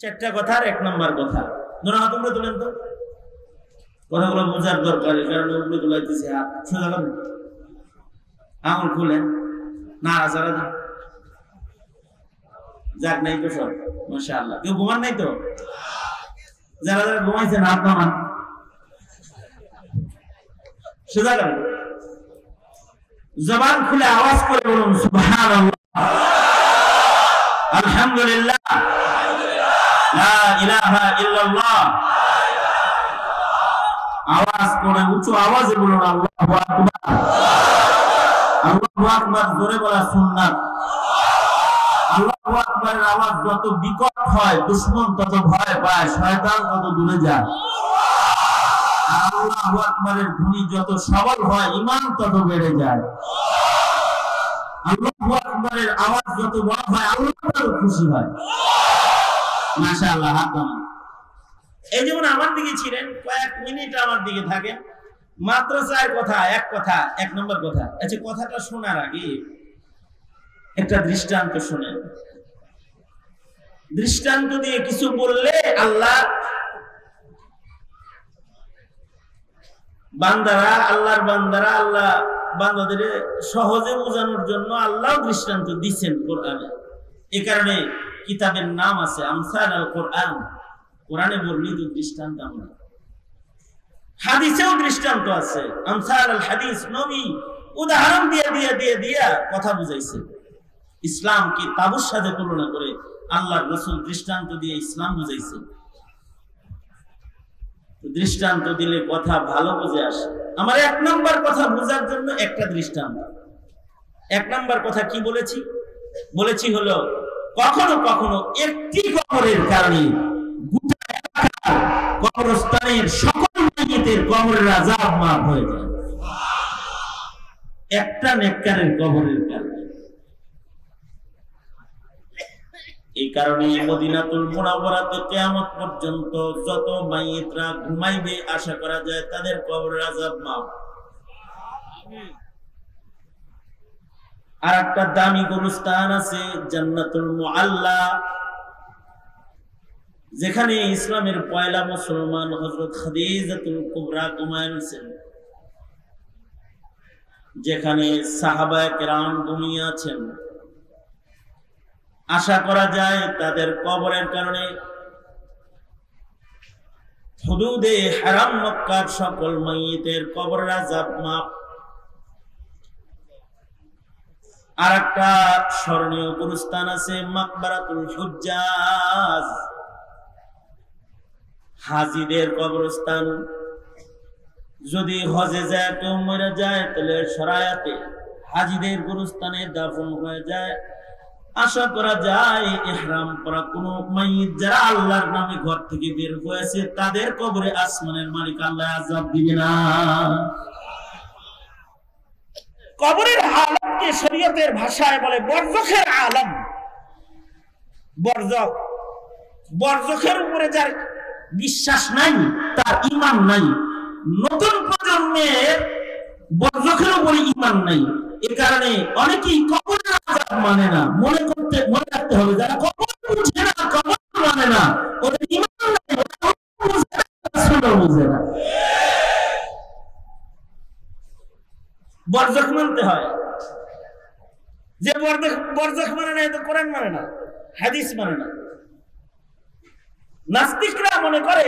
চারটা কথার এক নম্বর কথা ধরো হাত উপরে তোলেন তো, কথাগুলো বোঝার দরকার, কারণ উপরে তোলাইতেছে হাত সোজা করেন, আঙুল খুলেন, নাড়াচাড়া দিন। যাক নাই তো সব মাশাআল্লাহ। কেউ ঘুমান নাই তো? যারা যারা ঘুমাইছেন হাত নামান, সোজা করেন, জবান খুলে আওয়াজ করে বলুন সুবহানাল্লাহ, আলহামদুলিল্লাহ, লা ইলাহা ইল্লাল্লাহ। আওয়াজ করে উঁচু আওয়াজে বলুন আল্লাহু আকবার। আল্লাহু আকবার জোরে বলা সুন্নাত। আল্লাহু আকবারের আওয়াজ যত বিকট হয় দুশমন তত ভয় পায়, শয়তান তত দূরে যায়। আল্লাহু আকবারের ধ্বনি যত সবল হয় ঈমান তত বেড়ে যায়। আল্লাহু আকবারের আওয়াজ যত বড় হয় আল্লাহ তত খুশি হয়। মাশাআল্লাহ। হাত নামান। এই যেমন আমার দিকে ছিলেন, কয়েক মিনিট আমার দিকে থাকেন, মাত্র চার কথা, এক কথা, এক নম্বর কথা। আচ্ছা, কথাটা শোনার আগে একটা দৃষ্টান্ত শুনেন। দৃষ্টান্ত দিয়ে কিছু বললে আল্লাহ বান্দারা, আল্লাহর বান্দারা, আল্লাহ বান্দাদের সহজে বোঝানোর জন্য আল্লাহ দৃষ্টান্ত দিচ্ছেন কোরআনে। এ কারণে কিতাবের নাম আছে আমসাল আল কোরআন। কোরআনে বর্ণিত দৃষ্টান্ত আমরা, হাদিসেও দৃষ্টান্ত আছে আমসাল আল হাদিস। নবী উদাহরণ দিয়ে দিয়ে দিয়ে দিয়া কথা বুঝাইছে। ইসলাম কি তাবুর সাথে তুলনা করে আল্লাহর রাসূল দৃষ্টান্ত দিয়ে ইসলাম বুঝাইছে। দৃষ্টান্ত দিলে কথা ভালো বুঝে আসে। আমার এক নম্বর কথা বোঝার জন্য একটা দৃষ্টান্ত। এক নম্বর কথা কি বলেছি? বলেছি হলো কখনো কখনো একটি কবরের কারণে গোটা এলাকার কবরস্থানের সকল মাইয়িতের কবরের আযাব মাফ হয়ে যায়, একটা নেককারের কবরের কারণে। এই কারণে মদিনাতুল মুনাওয়ারাতে কিয়ামত পর্যন্ত যত মাইয়িতরা ঘুমাইবে আশা করা যায় তাদের কবরের আযাব মাফ। আর একটা দামি গুরুস্থান আছে জান্নাতুল মুআল্লা, যেখানে ইসলামের পয়লা মুসলমান হযরত খাদিজাতুল কুবরা ঘুমাইছেন, যেখানে সাহাবায়ে কেরাম ঘুমিয়ে আছেন। আশা করা যায় তাদের কবরের কারণে হুদুদে হারাম মক্কার সকল মাইয়িতের কবরের আযাব মাফ। আর একটা স্মরণীয় গুরুস্থান আছে মাকবারাতুল হুজ্জাজ, হাজীদের কবরস্থান। যদি হজে যায় কেউ মরে যায় তাহলে শরায়াতে হাজীদের গুরুস্থানে দাফন হয়ে যায়। আশা করা যায় ইহরাম করা কোন মাইয়িত যারা আল্লাহর নামে ঘর থেকে বের হয়েছে তাদের কবরে আসমানের মালিক আল্লাহ আযাব দিবে না। কবরের আলামকে শরীয়তের ভাষায় বলে বরজখের আলাম। বরজখ, বরজখের উপরে যার বিশ্বাস নাই তার ঈমান নাই। নতুন প্রজন্মের বরজখের উপরে ঈমান নাই। এই কারণে অনেকেই কবরের আযাব মানে না। মনে রাখতে হবে যারা কবর বুঝে না, কবর মানে না, ওদের ঈমান নাই, বুঝে না। বরজখ মানতে হয়। যে বরজখ মানে না, এ তো কোরআন মানে না, হাদিস মানে না। নাস্তিকরা মনে করে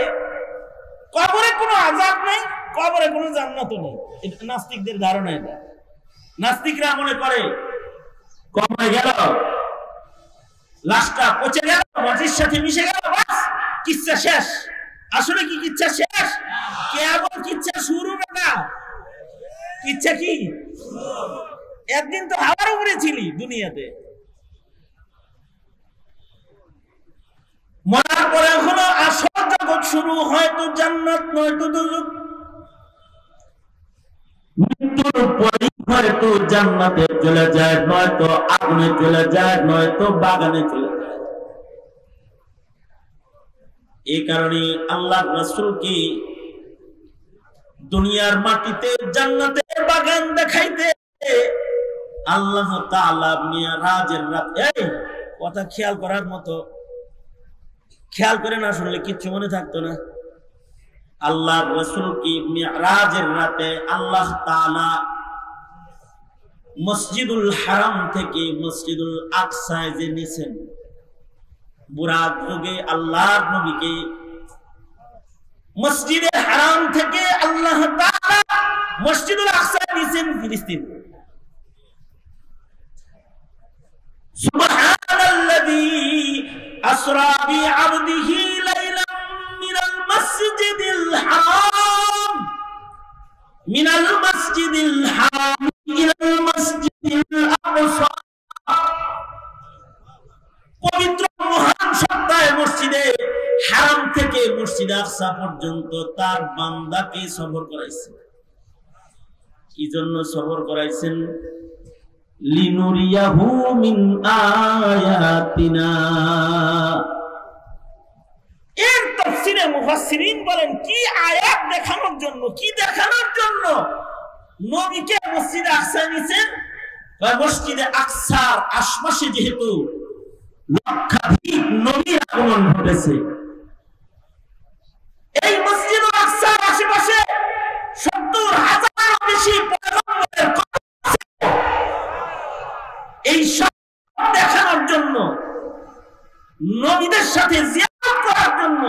কবরে কোনো আযাব নেই, কবরে কোনো জান্নাতও নেই। এটা নাস্তিকদের ধারণা। এটা নাস্তিকরা মনে করে কবরে গেল, লাশটা পচে গেল, মাটির সাথে মিশে গেল, বাস কিচ্ছা শেষ। আসলে কি কিচ্ছা শেষ? কিয়ামত কিচ্ছা শুরু না। কিচ্ছা কি? একদিন তো হাওয়ার উপরে ছিলি দুনিয়াতে, মরার পরে এখনো আসল জগৎ শুরু, হয়তো জান্নাত নয়তো দোজখ। মৃত্যুর পরে হয়তো জান্নাতে চলে যায়, নয়তো আগুনে চলে যায়, নয়তো বাগানে চলে যায়। এই কারণে আল্লাহর রাসূলকে দুনিয়ার মাটিতে জান্নাতের বাগান দেখাইতে আল্লাহ তাআলা মিরাজের রাত, এই কথা খেয়াল করার মতো, খেয়াল করে না শুনলে কিচ্ছু মনে থাকতো না। আল্লাহর রাসূল কি মিরাজের রাতে আল্লাহ তাআলা মসজিদুল হারাম থেকে মসজিদুল আকসায় যে নিছেন, বুরাক যুগে আল্লাহর নবীকে মসজিদে হারাম থেকে আল্লাহ তাআলা মসজিদুল আকসায় নিছেন ফিলিস্তিন। সুবহানাল্লাযী আসরা বিআবদিহি লাইলাম মিনাল মাসজিদিল হারাম ইলাল মাসজিদিল আকসা। পবিত্র মহান সত্তায় মসজিদে হারাম থেকে মসজিদে আকসা পর্যন্ত তার বান্দাকে সফর করাইছেন। কি জন্য সফর করাইছেন? লিনুরিয়াহু মিন আয়াতিনা। এর তাফসীরে মুফাসসিরিন বলেন কি আয়াত দেখানোর জন্য, কি দেখানোর জন্য নবীকে মসজিদে আকসায় নিছেন? মসজিদে আকসার আশপাশে যেহেতু লক্ষাধিক নবীর আগমন ঘটেছে, এই মসজিদুল আকসার আশেপাশে ৭০,০০০ বেশি পয়গম্বরের কবর আছে। এই সব দেখানোর জন্য, নবীদের সাথে জিয়ারত করার জন্য,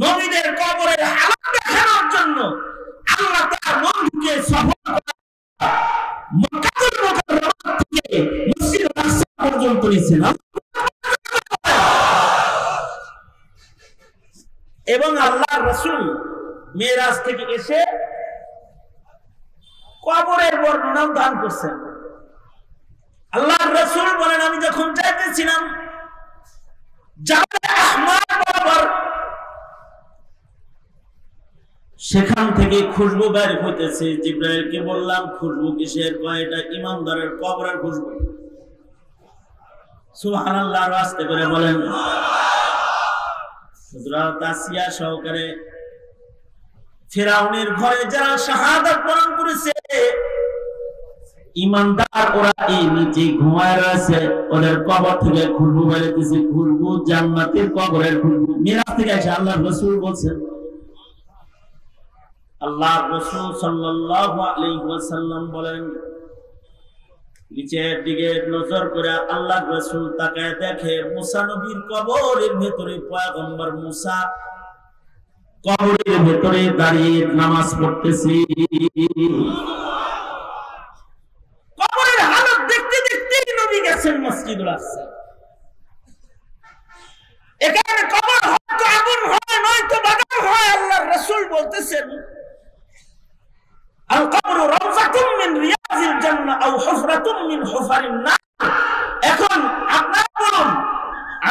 নবীদের কবরের হালত দেখানোর জন্য আল্লাহ তার বন্ধুকে সফর করা মক্কাতুল মুকাররমা থেকে মসজিদুল আকসা পর্যন্ত নিয়েছেন। এবং আল্লাহর রাসূল মেরাজ থেকে এসে কবরের বর্ণনা দান করছেন। আল্লাহর রাসূল বলেন, আমি যখন যাইতেছিলাম জাবাল আহমার বরাবর, সেখান থেকে খুশবু বের হইতেছে। জিবরাইলকে বললাম, খুশবু কিসের? এটা ইমানদারের কবরের খুশবু। সুবহানাল্লাহ, আস্তে করে বলেন। হযরত আসিয়া সহকারে ফিরাউনের ঘরে যারা শাহাদাত বরণ করেছে, ইমানদার ওরা এই নিচে ঘুমায় রয়েছে, ওদের কবর থেকে খুশবু বেরোতেছে। খুশবু জান্নাতের কবরের খুশবু। মিরাজ থেকে এসে আল্লাহর রাসূল বলছেন, আল্লাহর রাসূল সাল্লাল্লাহু আলাইহি ওয়াসাল্লাম বলেন, নিচের দিকে নজর করে আল্লাহর রাসূল তাকায় দেখে মুসা নবীর কবরের ভেতরে পয়গম্বর মুসা কবরের ভেতরে দাঁড়িয়ে নামাজ পড়তেছে। কবরের হালত দেখতে দেখতেই নবী গেছেন মসজিদুল আকসা। এখানে কবর হয়তো আগুন হয়, নয়তো বাগান হয়। আল্লাহর রাসূল বলতেছেন, আল কবরু রাওযাতুম মিন রিয়াজিল জান্নাহ আও হুফরাতুম মিন হুফারিন নার। এখন আপনারা বলুন,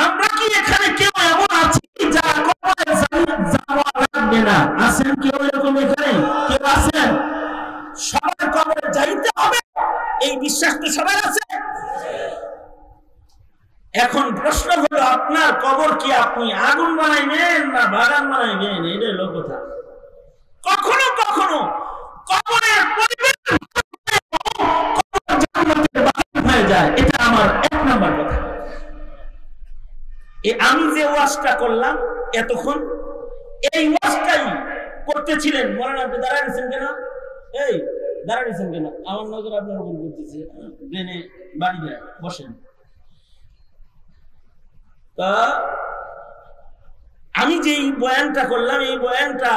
আমরা কি এখানে কেউ এমন আছি যারা কবরে যাওয়া লাগবে না? আছেন কেউ এরকম? এখানে কেউ আছেন? সবার কবরে যাইতে হবে এই বিশ্বাস তো সবার আছে। এখন প্রশ্ন হলো, আপনার কবর কি আপনি আগুন বানাইবেন না বাগান বানাইবেন? এটাই হলো কথা। কখনো কখনো কবরের পরিবেশ জান্নাতের বাগান হয়ে যায়, এটা আমার ১ নাম্বার কথা। আমি যে ওয়াজটা করলাম এতক্ষণ, এই ওয়াজটাই করতেছিলেন। মনে আপনি দাঁড়াইছেন কেন? এই দাঁড়াইছেন কেন? আমার নজর আপনার উপর করতেছে। ব্রেনে বাড়ি দেয়, বসেন। তা আমি যে বয়ানটা করলাম, এই বয়ানটা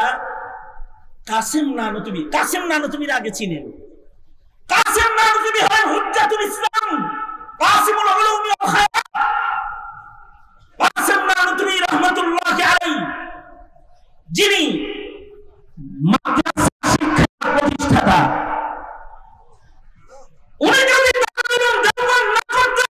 কাসেম নানতুবির আগে চিনেন। কাসেম নানতুবি হয় হুজ্জাতুল ইসলাম, কাসিমুল উলুম ওয়াল খায়রাত। কাসেম নানতুবি রাহমাতুল্লাহি আলাইহি, যিনি মাদ্রাসা শিক্ষা প্রতিষ্ঠাতা, উনি যদি দেওবন্দ না করতেন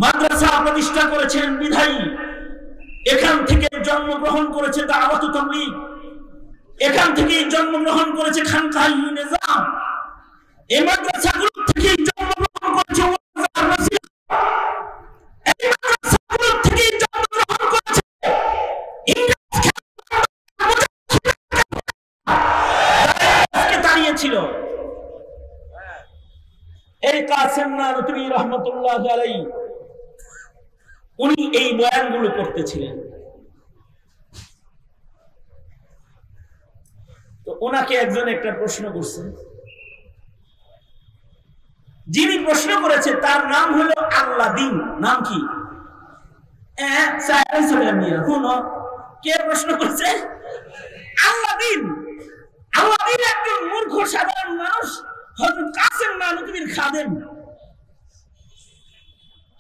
মাদ্রাসা প্রতিষ্ঠা করেছেন বিধায়ী, এখান থেকে জন্মগ্রহণ করেছে দাওয়াতুত তাবলীগ, এখান থেকে জন্মগ্রহণ করেছে খানকাহ-ই নিজাম, এই মাদ্রাসাগুলো থেকে জন্মগ্রহণ করেছে ওয়াজ আর নসিহত, এই মাদ্রাসাগুলো ছিল। এই কাসেম নানুতুবি রহমতুল্লাহ আলাইহি উনি এই বয়ানগুলো করতেছিলেন। তো ওনাকে একজন একটা প্রশ্ন করছে, যিনি প্রশ্ন করেছে তার নাম হলো আল্লাদিন। নাম কি? কে প্রশ্ন করছে? আল্লাদিন। আল্লাদিন একজন মূর্খ সাধারণ মানুষ, হযরত কাসেম নানুতুবির খাদেম।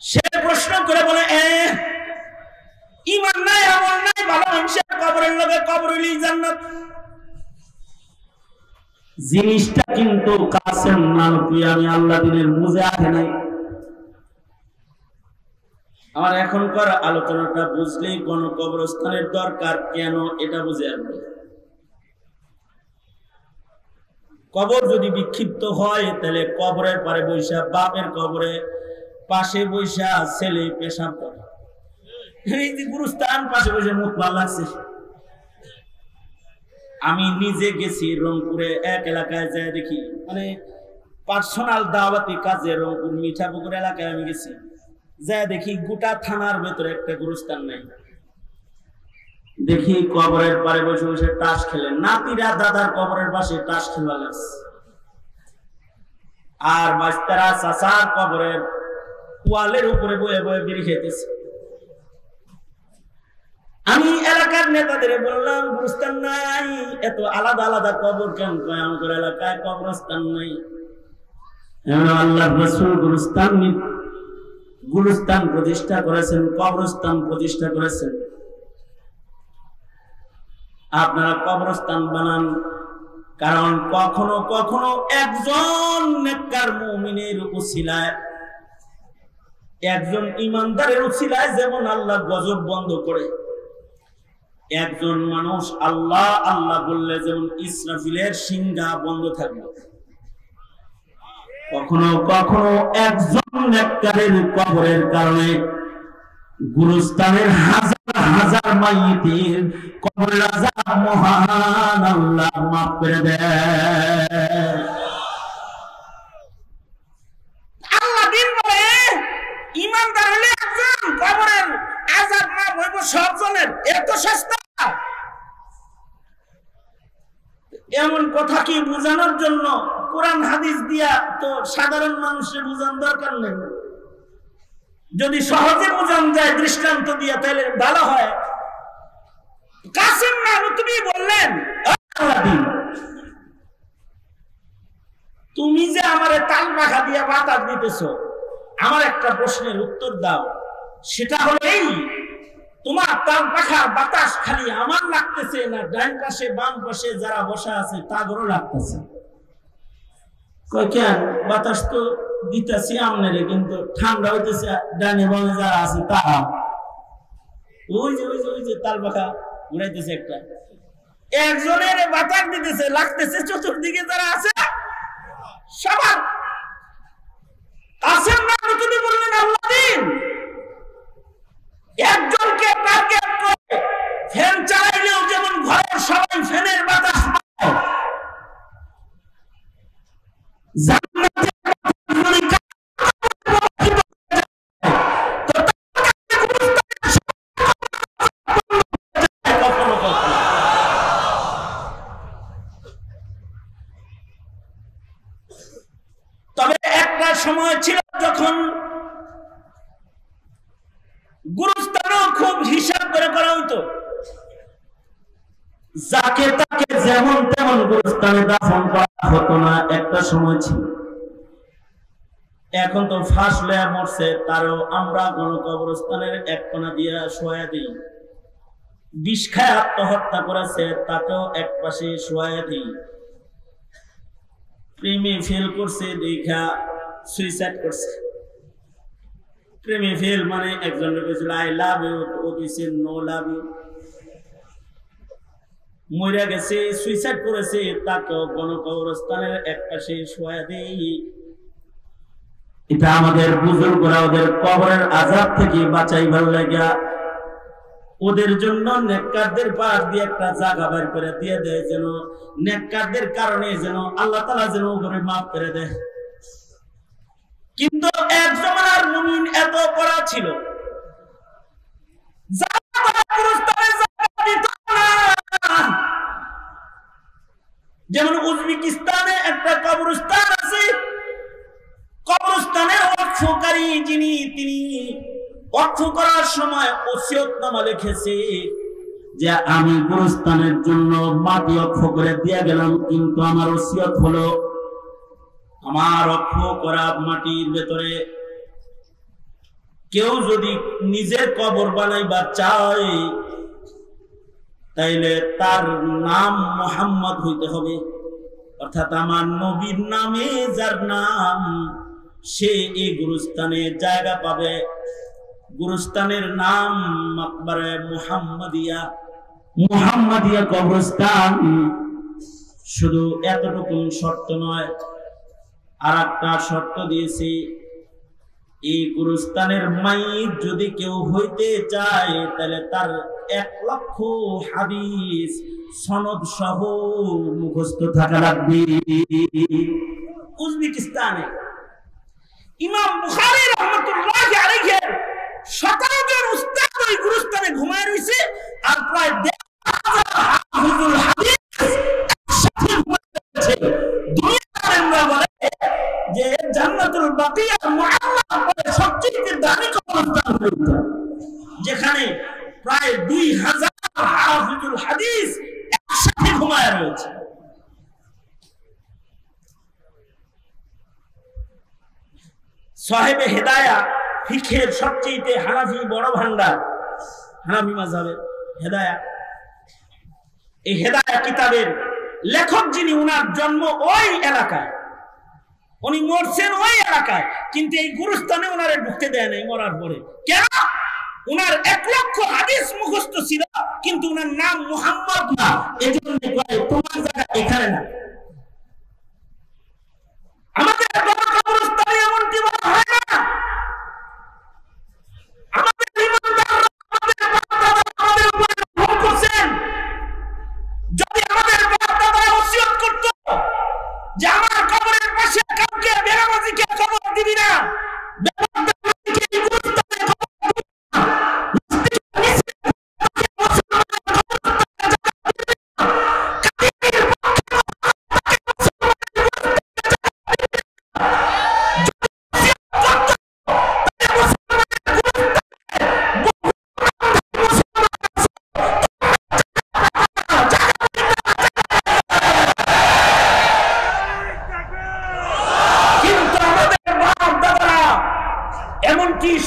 সে প্রশ্ন করে বলে, ঈমান নাই, আমল নাই, ভালো মানুষের কবরের লগে কবর হইলেই জান্নাত। জিনিসটা কিন্তু কাসেম নানুতুবি আমি আল্লাদিনের বুঝে আসে নাই। আমার এখনকার আলোচনাটা বুঝলেই কোন কবরস্থানের দরকার কেন এটা বুঝে আসবে। কবর যদি বিক্ষিপ্ত হয় তাহলে কবরের পারে বৈশা, বাপের কবরে পাশে বৈশা ছেলে পেশাব করে। এই যে গুরুস্থান পাশে বসে মুখ ভালো লাগছে। আমি নিজে গেছি রংপুরে এক এলাকায় যায় দেখি, মানে পার্সোনাল দাওয়াতি কাজে রংপুর মিঠাপুকুর এলাকায় আমি গেছি, যায় দেখি গোটা থানার ভেতরে একটা গুরুস্থান নাই। দেখি কবরের পারে বসে বসে তাস খেলে, নাতিরা দাদার কবরের পাশে তাস খেলা লাগছে, আর বাচ্চারা চাচার কবরের ওয়ালের উপরে বয়ে বয়ে বিড়ি খেতেছে। আমি এলাকার নেতাদের বললাম গুরুস্থান নাই, এত আলাদা আলাদা কবর কেন? আমাদের এলাকায় কবরস্থান নাই। আল্লাহর রাসূল গুরুস্থান প্রতিষ্ঠা করেছেন, কবরস্থান প্রতিষ্ঠা করেছেন। আপনারা কবরস্থান বানান, কারণ কখনো কখনো একজন নেককার মুমিনের উসিলায়, একজন ইমানদারের উসিলায় যেমন আল্লাহ গজব বন্ধ করে, একজন মানুষ আল্লাহ আল্লাহ বললে যেমন ইসরাফিলের সিংহা বন্ধ থাকবে। কখনো কখনো একজন নেককারের কবরের কারণে গুরুস্থানের হাজার হাজার মাইয়িতের কবরের আযাব মহান আল্লাহ মাফ করে দেয়। আল্লাহ দিন বলে ইমানদার হলে একজন কবরের আযাব মাফ হইব সবজনের, এত সস্তা। এমন কথা কি বোঝানোর জন্য কোরআন হাদিস দিয়া তো সাধারণ মানুষের বোঝান দরকার নেই। যদি সহজে বোঝান যায় দৃষ্টান্ত দিয়া তাহলে ভালো হয়। কাসেম নানুতুবি বললেন, তুমি যে আমারে তাল মাখা দিয়া বাতাস দিতেছো, আমার একটা প্রশ্নের উত্তর দাও। সেটা হলো এই, তোমার তাল পাখার বাতাস খালি আমার লাগতেছে না ডান পাশে বাম পাশে যারা বসা আছে তাদেরও লাগতেছে? কয় কেন? বাতাস তো দিতেছি আমনেরে, কিন্তু ঠান্ডা হইতেছে ডানে বামে যারা আছে তারা। ওই যে ওই যে ওই যে তাল পাখা ঘুরাইতেছে একটা, একজনের বাতাস দিতেছে, লাগতেছে চতুর্দিকে যারা আছে সবার। কাসেম নানুতুবি বললেন আল্লাদিন একজনকে টার্গেট করে ফ্যান চালাইলেও যেমন ঘরের সবাই ফ্যানের বাতাস পায়, জান্নাতে তবে একটা সময় ছিল যখন গুরুস্থানও খুব হিসাব করে করা হতো, যাকে তাকে যেমন তেমন গুরুস্থানে দাফন করা হতো না। একটা সময় ছিল, এখন তো ফাঁস লয়া মরছে তারও আমরা কোন কবরস্থানের এক কোনা দিয়া শোয়া দিই। বিষ খায় আত্মহত্যা করেছে তাকেও এক পাশে শোয়া দিই। প্রেমে ফেল করছে দেখা সুইসাইড করছে। প্রেমে ফেল মানে একজন কইছিল আই লাভ ইউ, ও কইছে নো লাভ ইউ। মরে গেছে, সুইসাইড করেছে, তাকেও কোন কবরস্থানের এক পাশে শোয়া দেই। এটা আমাদের বুজুর্গরা ওদের কবরের আযাব থেকে বাঁচাইবার লাগা ওদের জন্য নেককারদের পাশ দিয়ে একটা জায়গা বের করে দিয়ে দেয়, যেন নেককারদের কারণে যেন আল্লাহ তাআলা যেন ওরে মাফ করে দেয়। কিন্তু এক জমানার মুমিন এত করা ছিল, যেমন উজবেকিস্তানে একটা কবরস্থান আছে, কবরস্থানের ওয়াকফকারী যিনি, তিনি ওয়াকফ করার সময় ওসিয়তনামা লিখেছে যে আমি গোরস্থানের জন্য মাটি ওয়াকফ করে দিয়ে গেলাম, কিন্তু আমার ওসিয়ত হলো আমার ওয়াকফ করা মাটির ভেতরে কেউ যদি নিজের কবর বানাইবা চায় তাইলে তার নাম মুহাম্মদ হইতে হবে, অর্থাৎ আমার নবীর নামে যার নাম, সে এই গুরুস্থানে জায়গা পাবে। গুরুস্থানের নাম মাকবারে মুহাম্মাদিয়া, মুহাম্মাদিয়া কবরস্থান। শুধু এতটুকু শর্ত নয়, আর একটা শর্ত দিয়েছি, এই গুরুস্থানের মাইয়িত যদি কেউ হইতে চায় তাহলে তার 1 লক্ষ হাদিস সনদ সহ মুখস্থ থাকা লাগবে। উজবেকিস্তানে ইমাম বুখারী রাহমাতুল্লাহি আলাইহি 17 জন উস্তাদ ওই গুরুস্থানে ঘুমায় রইছে, আর প্রায় 1,500 হাফিজুল হাদিস একসাথে ঘুমাচ্ছে। দুনিয়ার আমরা বলে যে জান্নাতুল বাকিয়া মুআল্লা বলে সবচেয়ে দামি কবরস্থান, যেখানে প্রায় 2000 হাফিজুল হাদিস একসাথে ঘুমায় রয়েছে। সাহেবে হেদায়া ফিকহের সবচেয়ে হানাফি বড় ভান্ডার, হানাফি মাযহাবের হেদায়া, এই হেদায়া কিতাবের লেখক যিনি, উনার জন্ম ওই এলাকায়, উনি মরছেন ওই এলাকায়, কিন্তু এই গুরুস্থানে ওনারে ঢুকতে দেয় নাই মরার পরে। কেন? উনার 1 লক্ষ হাদিস মুখস্থ ছিল, কিন্তু উনার নাম মুহাম্মদ না, এজন্য কয় তোমার জায়গা এখানে না। আমাদের কবরস্থানে এমনটি বলা হয় না। আমাদের ইমানদাররা আমাদের উপরে ভুল করছেন। যদি আমাদের বাপ-দাদা ওসিয়ত করত যে আমার কবরের পাশে কাউকে বেনামাজিকে কবর দিবি না,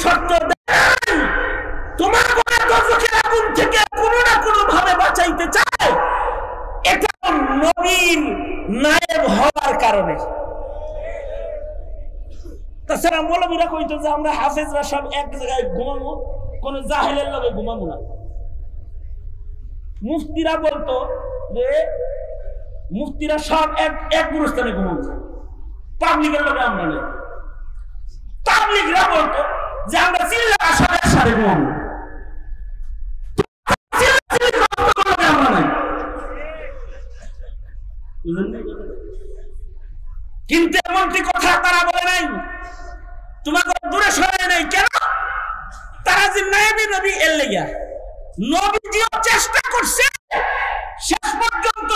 শর্ত দেন তোমার দর্শকের আগুন থেকে কোনো না কোনো ভাবে বাঁচাইতে চায়, এটা নবীর নায়েব হওয়ার কারণে। তাছাড়া মৌলবীরা কইতো যে আমরা হাফেজরা সব এক জায়গায় ঘুমাবো, কোন জাহেলের লগে ঘুমাবো না। মুফতিরা বলতো যে মুফতিরা সব এক গুরুস্থানে ঘুমাবো, পাবলিকের লগে আমরা নেই। তাবলিগরা বলতো যে আমরা চিল্লা সবার সাথে ঘুমাবো, কিন্তু এমনটি কথা তারা বলে নাই, তোমাকে দূরে সরাই নাই। কেন? তারা যে নায়েবে নবী এর লেগা নবীজিও চেষ্টা করছে শেষ পর্যন্ত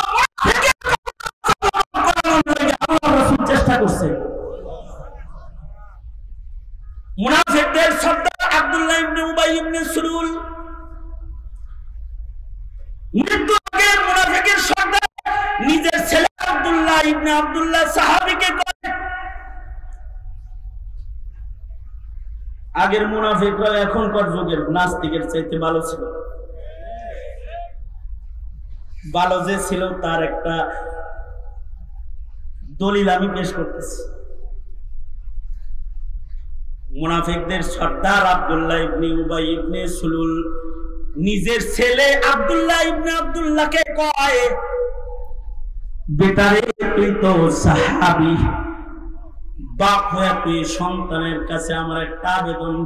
চেষ্টা করছে। মুনাফিকদের সর্দার আব্দুল্লাহ ইবনে উবাই ইবনে সুলুল, মৃত্যু আগে মুনাফিকের সর্দার নিজের ছেলে আব্দুল্লাহ ইবনে আব্দুল্লাহ সাহাবীকে কয়, আগের মুনাফিকরা এখনকার যুগের নাস্তিকের চাইতে ভালো ছিল। ভালো যে ছিল তার একটা দলিল আমি পেশ করতেছি। মুনাফিকদের সর্দার আব্দুল্লাহ ইবনে উবাই ইবনে সুলুল নিজের ছেলে আব্দুল্লাহ ইবনে আব্দুল্লাহকে কয়, বেটারে তুই তো সাহাবী, বাপ হয়ে তুই সন্তানের কাছে আমার একটা আবেদন,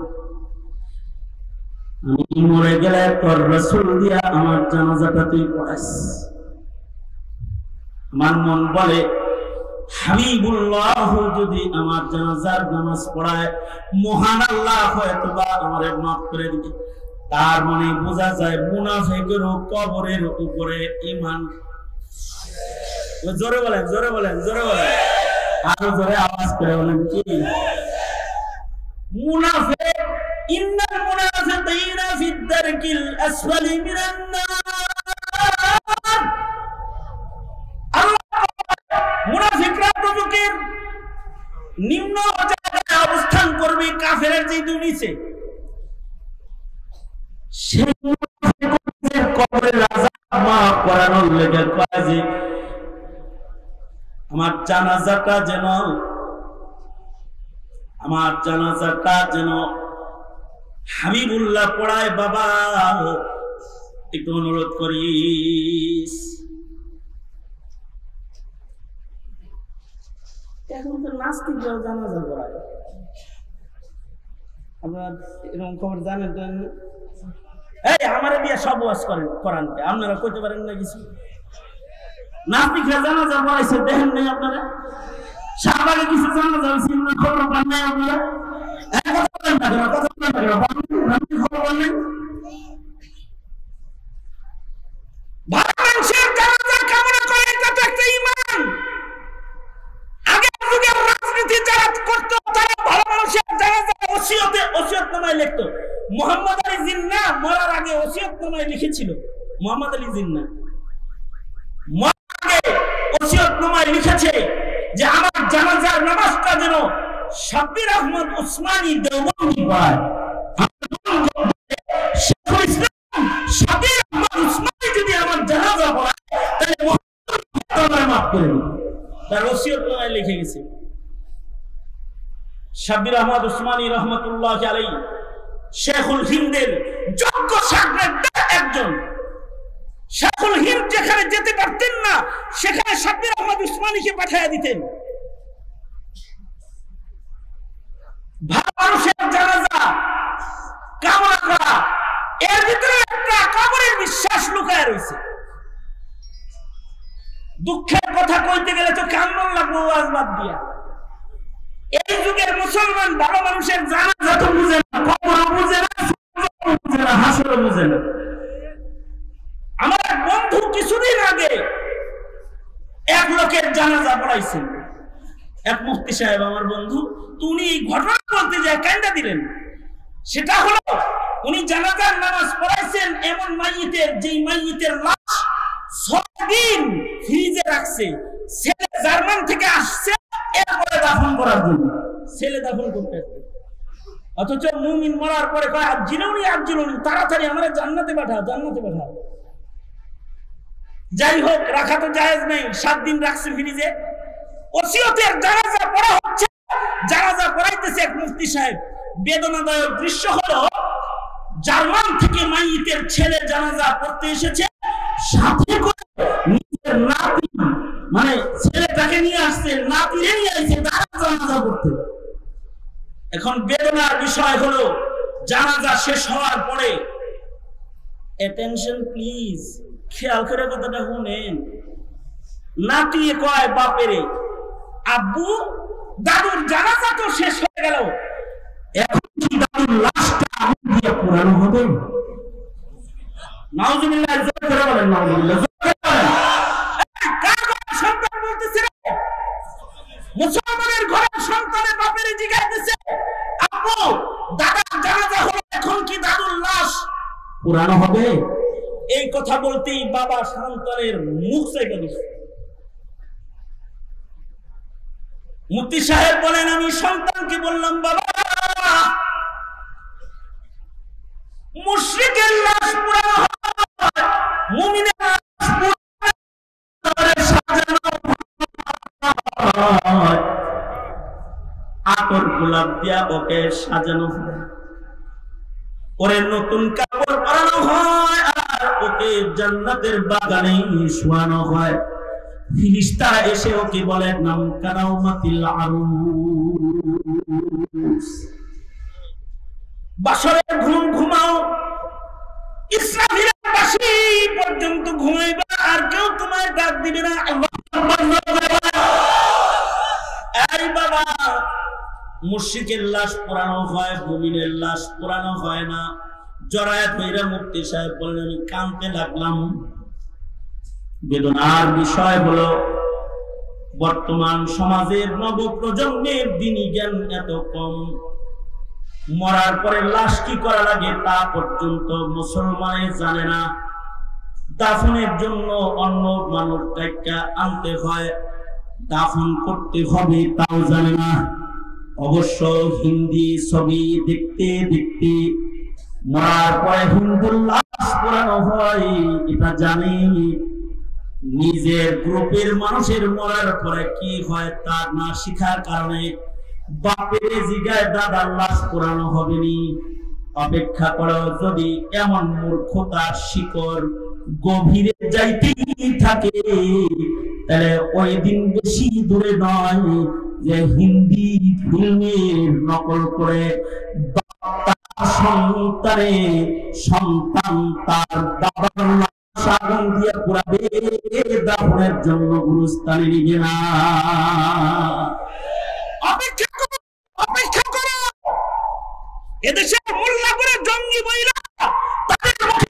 আমি মরে গেলে তোর রাসূল দিয়া আমার জানাজাটা তুই পড়াইস। আমার মন বলে হাবিবুল্লাহ যদি আমার জানাজার নামাজ পড়ায় মহান আল্লাহ হয়তোবা আমারে মাফ করে দিবে। তার মানে বোঝা যায় মুনাফিকেরও কবরের উপরে ঈমান। জোরে বলেন, জোরে বলেন, জোরে বলেন, আরো জোরে আওয়াজ করে বলেন কি মুনাফিক। ইন্নাল মুনাফিকিনা ফিদ দারকিল আসফালি মিনান নার। আল্লাহ মুনাফিকরা দুজকের নিম্ন জায়গায় অবস্থান করবে, কাফেরের যে নিচে। সেই মুনাফিকদের কবরের আযাব মাফ করানোর লেগে কয় যে আমার জানাজাটা যেন হাবিবুল্লাহ পড়ায়। বাবা একটু অনুরোধ করিস। এখন তো নাস্তিকরাও জানাজা পড়ায়। আপনারা এরকম খবর জানেন তো? এই আমারে দিয়ে সব ওয়াজ করেন কোরআনকে, আপনারা কইতে পারেন না কিছু? নাস্তিকরা জানাজা পড়াইছে, দেখেন নাই আপনারা? শাহবাগে কিছু জানাজা হয়েছে, খবর পান নাই আপনারা? মোহাম্মদ আলী জিন্নাহ মরার আগে ওসিয়তনামায় লিখেছিল। মোহাম্মদ আলী জিন্নাহ মরার আগে ওসিয়তনামায় লিখেছে যে আমার জানাজার নামাজটা যেন শাব্বির আহমদ উসমানী দেওবন্দি পড়ায়। শেখুল ইসলাম শাব্বির আহমদ উসমানী যদি আমার জানাজা পড়ায় তাহলে মোহাম্মদ মাফ করে দিবে। তার ওসিয়তনামায় লিখে গেছে। শাব্বির আহমদ উসমানী রহমাতুল্লাহ আলাইহি শেখুল হিন্দের যোগ্য শাগির্দ একজন। শেখুল হিন্দ যেখানে যেতে পারতেন না সেখানে শাব্বির আহমদ উসমানীকে পাঠিয়ে দিতেন। ভালো মানুষের জানাজা কামনা করা, এর ভিতরে একটা কবরের বিশ্বাস লুকায় রয়েছে। দুঃখের কথা কইতে গেলে তো কান্না লাগবে ওয়াজ বাদ দিয়া। এই যুগের মুসলমান ভালো মানুষের জানাজা তো বুঝে না, কবর বুঝে না, বুঝে না, হাসর বুঝে না। আমার এক বন্ধু কিছুদিন আগে এক লোকের জানাজা পড়াইছেন, এক মুফতি সাহেব আমার বন্ধু। উনি এই ঘটনা বলতে যায় কান্দা দিলেন। সেটা হলো উনি জানাজার নামাজ পড়াইছেন এমন মাইয়িতের, যেই মাইয়িতের লাশ 6 দিন ফ্রিজে রাখছে। ছেলে জার্মান থেকে আসছে এরপরে দাফন করার জন্য, ছেলে দাফন করতে। অথচ মুমিন মরার পরে কয় আজ্জিলুনি আজ্জিলুনি, তাড়াতাড়ি আমরা জান্নাতে পাঠাও, জান্নাতে পাঠাও। যাই হোক, রাখা তো জায়েজ নেই, 7 দিন রাখছে ফ্রিজে। ওসিয়তের জানাজা পড়া হচ্ছে, জানাজা পড়াইতেছে এক মুফতি সাহেব। বেদনাদায়ক দৃশ্য হলো জার্মান থেকে মাইয়িতের ছেলে জানাজা পড়তে এসেছে, সাথে করে নিজের নাতি মানে ছেলেটাকে নিয়ে আসছে, নাতিরে নিয়ে আসছে তারা জানাজা পড়তে। এখন বেদনার বিষয় হলো জানাজা শেষ হওয়ার পরে, অ্যাটেনশন প্লিজ, খেয়াল করে কথাটা শুনেন। নাতি কয় বাপেরে, আব্বু দাদুর জানাজা তো শেষ হয়ে গেল, এখন কি দাদুর লাশটা আগুন দিয়ে পোড়ানো হবে? নাউজুবিল্লাহ, জোরে করে বলেন নাউজুবিল্লাহ, জোরে করে বলেন। কার সন্তান বলতেছে রে? মুসলমানের ঘরের সন্তানের বাপেরে জিজ্ঞাসা, আব্বু দাদার জানাজা হলো, এখন কি দাদুর লাশ পোড়ানো হবে? এই কথা বলতেই বাবা সন্তানের মুখ চেপে দিছে। মুফতি সাহেব বলেন, আমি সন্তানকে বললাম, বাবা মুশরিকের লাশ পোড়ানো হয়, মুমিনের লাশ আতর গোলাপ দিয়া ওকে সাজানো হয়, ওরে নতুন কাপড় পরানো হয়, আর ওকে জান্নাতের বাগানে শোয়ানো হয়। ফিরিস্তা এসে ওকে বলে নাম কারাউমাতিল আরুস, বাসরের ঘুম ঘুমাও, মুশরিকের লাশ পোড়ানো হয়, মুমিনের লাশ পোড়ানো হয় না। জরায়েত হইরা মুফতি সাহেব বলেন আমি কাঁদতে লাগলাম। বেদনার বিষয় হলো বর্তমান সমাজের নবপ্রজন্মের দ্বীনি জ্ঞান এত কম। মরার পরে লাশ কি করা লাগে তা পর্যন্ত মুসলমানে জানে না। দাফনের জন্য অন্য মানুষ টাকা আনতে হয়, দাফন করতে হবে তাও জানে না। অবশ্য হিন্দি ছবি দেখতে দেখতে মরার পরে হিন্দুর লাশ পোড়ানো হয় এটা জানে। নিজের গ্রুপের মানুষের মরার পরে কি হয় তা না শিখার কারণে বাপের জিগায় দাদার লাশ পোড়ানো হবে নি। অপেক্ষা করো, যদি এমন মূর্খতার শিকড় গভীরে যাইতেই থাকে তাহলে ওই দিন বেশি দূরে নয় যে হিন্দি ফিল্মের নকল করে সন্তান তার দাদার লাশ আগুন দিয়ে পোড়াবে, দাফনের জন্য গুরুস্থানে নিবে না। অপেক্ষা করো, অপেক্ষা করো। এদেশের মোল্লা করে জঙ্গি মহিলা তাদের মুখে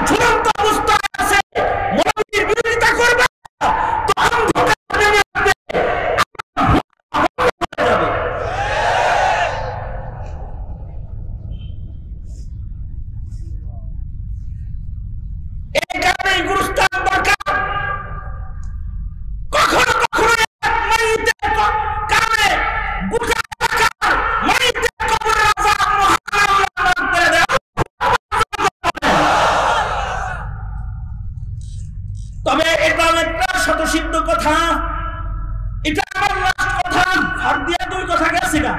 ঝুলন্ত অবস্থায় আছে, মৌলবীর বিরোধিতা করবে তো অন্ধকার নেমে আসবে। এই কারণেই গুরুস্থান দরকার। কখনো কখনো এক মাইয়িতের কারণে গোটা এলাকার মাইয়িতের কবরের আযাব মহান আল্লাহ মাফ করে দেয়। তবে এটা একটা শতসিদ্ধ কথা, এটা আমার লাস্ট কথা। আর দিয়া দুই কথা গেছে না,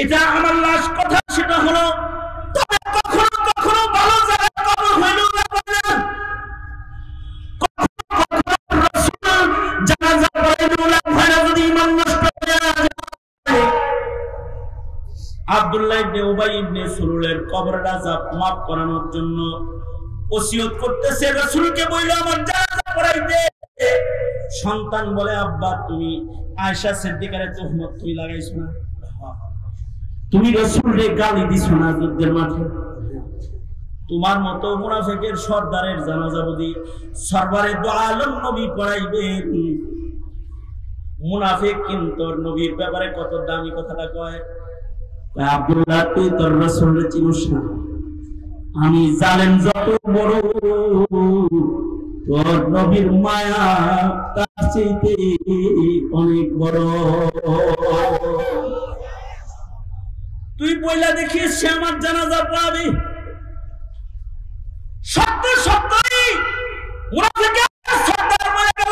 এটা আমার লাস্ট কথা। সেটা হলো তবে কখনো কখনো ভালো জায়গায় কবর হইলেও ব্যাপার না। কখনো কখনো রাসূল জানাজা পড়াইলেও লাভ হয় না যদি ঈমান নষ্ট হয়ে যায়। আব্দুল্লাহ ইবনে উবাই ইবনে সুলুলের কবরের আযাব মাফ করানোর জন্য ওসিয়ত করতেছে, রাসূলকে বইল আমার জানাজা পড়াইতে। সন্তান বলে আব্বা তুমি আয়েশা সিদ্দিকারে তুহমত তুমি লাগাইছো না, তুমি রাসূলকে গালি দিছো না যুদ্ধের মাঠে। তোমার মতো মুনাফিকের সর্দারের জানাজা বুঝি সরবারে দু আলম নবী পড়াইবেন। মুনাফিক কিন্তু নবীর ব্যাপারে কত দামি কথাটা কয়। আব্দুল্লাহ তুই তোর রাসূলকে চিনিস না, আমি জালেম যত বড় তোর নবীর মায়া তার চাইতে অনেক বড়। তুই বইলা দেখিস সে আমার জানাজা পড়াবে। সত্য সত্যই মুনাফিকের সর্দার বলে গেল।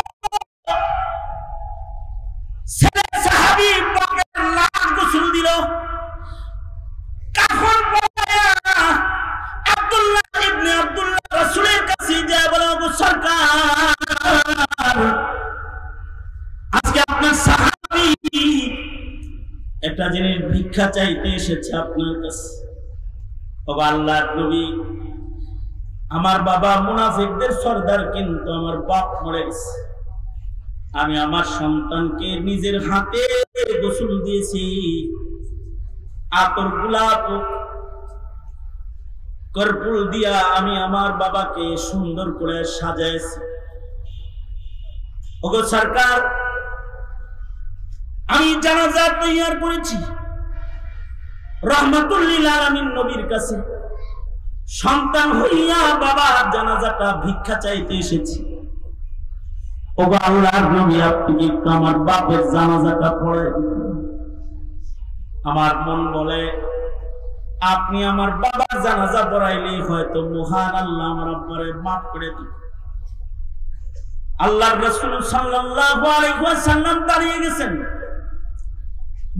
ছেলে সাহাবী পাকের লাশ গোসল দিল, কাফন পরায়া আব্দুল্লাহ ইবনে আব্দুল্লাহ রাসূলের কাছে যায় বলে ওগো সরকার আজকে আপনার সাহাবী একটা জিনিস ভিক্ষা চাইতে এসেছে আপনার কাছে। ওগো আল্লাহর নবী, আমার বাবা মুনাফিকদের সর্দার কিন্তু আমার বাপ মরে গেছে। আমি আমার সন্তানকে নিজের হাতে গোসল দিয়েছি, আতর গোলাপ কর্পূর দিয়া আমি আমার বাবাকে সুন্দর করে সাজাইছি। ওগো সরকার, আমি জানাজা তৈয়ার করেছি রাহমাতুল লিল আলামিন নবীর কাছে। সন্তান হইয়া বাবার জানাজাটা ভিক্ষা চাইতে এসেছি। ওগো আল্লাহর নবী, আপনি কি একটু আমার বাপের জানাজাটা পড়ে দিবেন? আমার মন বলে আপনি আমার বাবার জানাজা পড়াইলেই হয়তো মহান আল্লাহ আমার আব্বারে মাফ করে দিবেন। আল্লাহর রাসূল সাল্লাল্লাহু আলাইহি ওয়াসাল্লাম দাঁড়িয়ে গেছেন,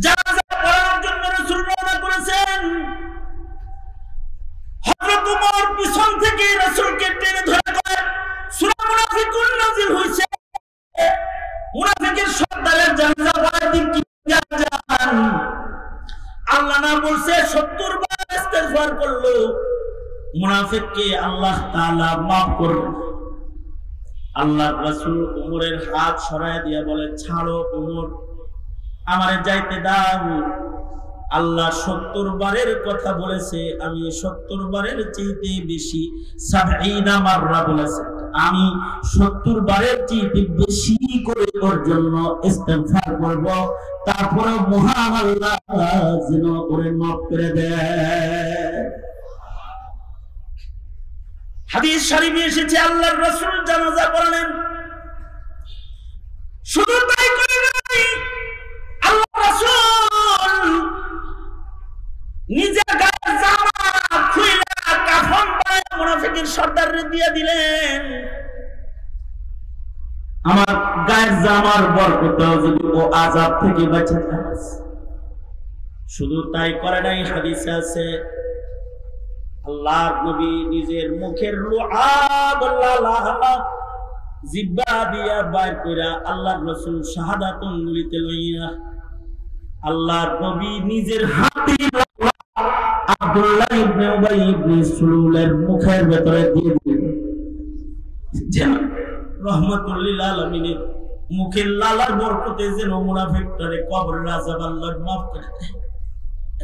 জানাজা পড়ানোর জন্য রাসূল রওনা করেছেন। হযরত ওমর পিছন থেকে রাসূলকে টেনে ধরে কয় সূরা মুনাফিকুন নাযিল হইছে, মুনাফিকের সর্দারের জানাজা পড়াইতে কি যান? আল্লাহ না বলছে মুনাফিককে আল্লাহ তাআলা মাফ করবেন। আল্লাহর রাসূল উমরের হাত সরায় দিয়ে বলে, ছাড়ো উমর, আমারে যাইতে দাও। আল্লাহ 70 বারের কথা বলেছে, আমি 70 বারের চাইতে বেশি 70 মাররা বলেছে, আমি 70 বারের চাইতে বেশি করে ওর জন্য ইস্তেগফার করব, তারপরে মহান আল্লাহ যেন ওরে মাফ করে দেয়। হাদিস শরীফে এসেছে আল্লাহর রাসূল জানাজা পড়লেন। শুধু তাই করে নাই, আল্লাহর রাসূল নিজের গায়ের জামা খুলে কাফন বানায় মুনাফিকের সর্দাররে দিয়ে দিলেন। আমার গায়ের জামার বরকতেও যদি ও আযাব থেকে বেঁচে থাকে। শুধু তাই করে নাই, হাদিসে আছে আল্লাহর নবী নিজের মুখের লুআব জিহ্বা দিয়া বাইর কইরা আল্লাহর রাসূল শাহাদাতুন গুলিতে লইয়া আল্লাহর নবী নিজের হাতে আব্দুল্লাহ ইবনে উবাই ইবনে সুলুলের মুখের ভিতরে দিয়ে দিলেন, যেন রহমাতুল লিল আলামিনের মুখের লালার বরকতে যেন মুনাফিকটারে কবরের আযাব আল্লাহ মাফ করে দেয়।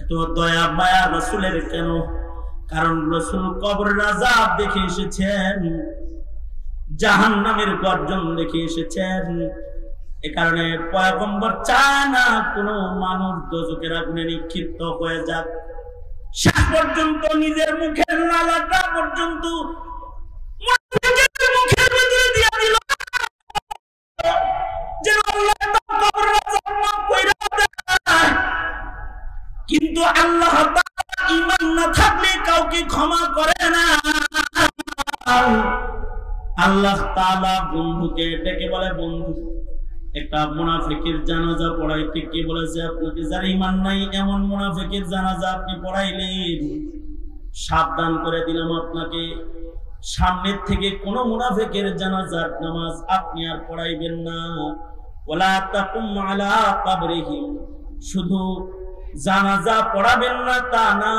এত দয়া মায়া রাসূলের কেন? কারণ রাসূল কবরের আযাব দেখে এসেছেন, জাহান্নামের গর্জন দেখে এসেছেন। এ কারণে পয়গম্বর চায় না কোনো মানুষ দোজখের আগুনে নিক্ষিপ্ত হয়ে যাক। শেষ পর্যন্ত নিজের মুখের লালাটা পর্যন্ত মুনাফিকের মুখের ভিতরে দিয়ে দিল, যেন আল্লাহ তার কবরের আযাব মাফ কইরা দেয়। কিন্তু আল্লাহ তাআলা ঈমান না থাকলে কাউকে ক্ষমা করে না। আল্লাহ তাআলা বন্ধুকে ডেকে বলে, বন্ধু, একটা মুনাফিকের জানাজা পড়াইতে কে বলেছে আপনাকে? যার ঈমান নাই এমন মুনাফিকের জানাজা আপনি পড়াইলেন, সাবধান করে দিলাম আপনাকে, সামনের থেকে কোন মুনাফিকের জানাজার নামাজ আপনি আর পড়াইবেন না। ওয়ালা তাকুম আলা কবরিহি, শুধু জানাজা পড়াবেন না তা না,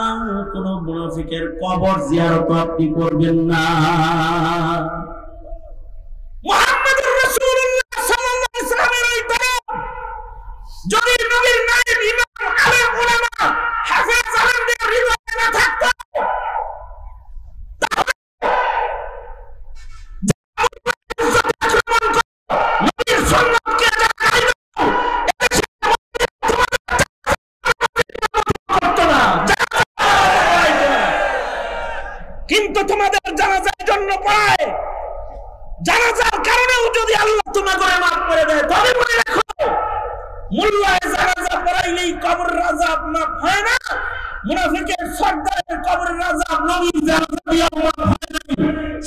কোন মুনাফিকের কবর জিয়ারত আপনি করবেন না। মুহাম্মদুর রাসূলুল্লাহ সাল্লাল্লাহু আলাইহি ওয়াসাল্লামের এই দরদ যদি নবীর নায়েব ইমাম আলেম উলামা হাফেজ আলেমদের হৃদয়ে না থাকতো, নবীর সুন্নাতকে জানাই কিন্তু তোমাদের জানাজার জন্য পড়ায়, জানাজার কারণেও যদি আল্লাহ তোমাদের মাফ করে দেয়, তবে মনে রাখো মুল্লায় জানাজা পড়াইলেই কবরের আযাব মাফ হয় না। মুনাফিকের সর্দারের কবরের আযাব নবীর জানাজা দিয়ে মাফ হয় না।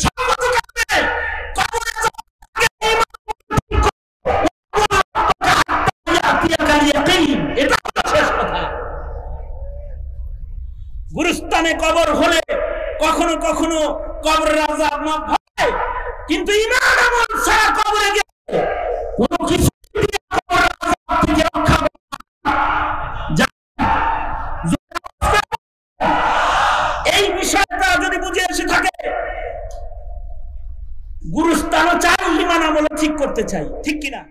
সম্মত কারণে কবরের আযাবকে ঈমান এটা হলো শেষ কথা। গুরুস্থানে কবর হলে কখনো কখনো কবরের আযাব মাফ হয়, কিন্তু ঈমান আমল ছাড়া কবরে গেলে কোনো কিছু দিয়ে কবরের আযাব থেকে রক্ষা পাবে না। এই বিষয়টা যদি বুঝে এসে থাকে, গুরুস্থানও চাই, ঈমান আমল ঠিক করতে চাই, ঠিক কিনা?